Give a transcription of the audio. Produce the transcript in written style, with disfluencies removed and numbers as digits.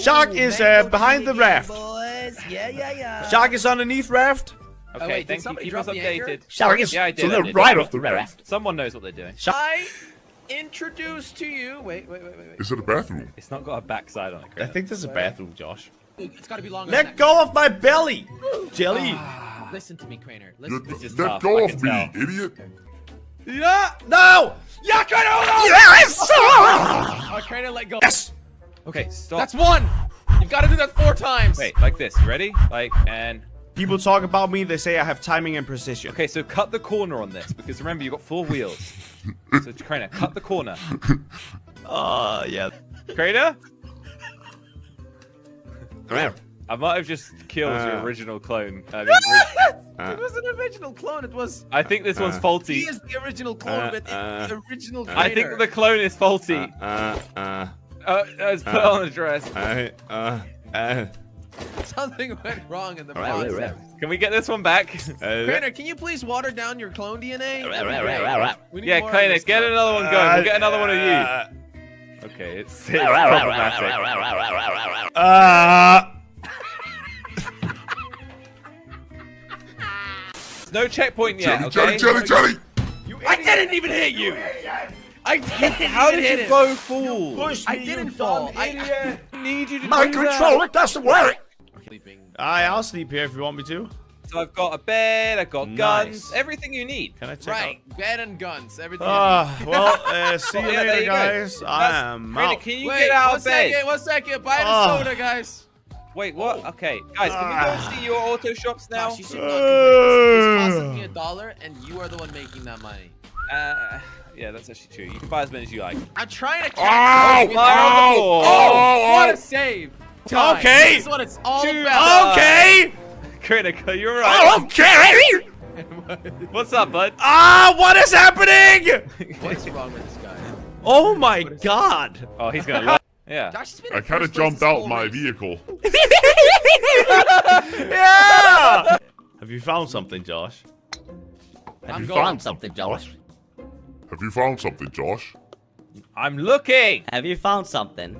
Shark is behind the raft. Boys. Yeah. Shark is underneath raft. Okay, wait, did thank you. somebody Keep us drop the anchor? updated. Shark is Yeah, I to did. the right of the raft. Someone knows what they're doing. I introduce to you. Wait. Is it a bathroom? It's not got a backside on it. I Crainer. think there's a bathroom, Josh. It's got to be longer. Let go of my belly, Jelly. Listen to me, Crainer. This is Let tough, go I of can me, tell. idiot. Yeah. No. Yeah, Crainer, hold on! Yes. Oh, Crainer, let go. Yes. Okay, stop. That's one. You've got to do that 4 times. Wait, like this. You ready? And... People talk about me. They say I have timing and precision. Okay, so cut the corner on this, because remember, you've got 4 wheels. So, Crainer, cut the corner. Yeah. Crainer? Crainer. I might have just killed your original clone. It was an original clone. It was. I think this one's faulty. He is the original clone, but the original. I think the clone is faulty. It's put on the dress. Something went wrong in the process. Can we get this one back? Crainer, can you please water down your clone DNA? We need Yeah, more of Crainer, this get stuff. another one going. We'll get another one of you. Okay, it's problematic. No checkpoint yet, okay? Jelly. I didn't even hit you. I didn't How even did hit you it. go fall? I didn't fall. I need you to My do that. controller doesn't work. sleeping. I'll sleep here if you want me to. So I've got a bed, I've got Nice. guns, everything you need. Can I check Right, bed and guns, everything. Well, see you Yeah, there later, you go. guys. I am Crainer, out. can you Wait, get out of bed? 1 second. Buy the soda, guys. Wait, what? Okay, guys, can we go and see your auto shops now? Gosh, you should not complain. This costed me $1, and you are the one making that money. Yeah, that's actually true. You can buy as many as you like. I'm trying to catch Ow! you. Ow! What a save! Time. Okay. This is what it's all about. Okay. Crainer, you're right. Okay. What's up, bud? What is happening? What's wrong with this guy? Oh my God. Oh, he's gonna love. Yeah. Josh has been I in kind of first place jumped this out whole my race. vehicle. Yeah. Have you found something, Josh? Have you found something, Josh? I'm looking. Have you found something?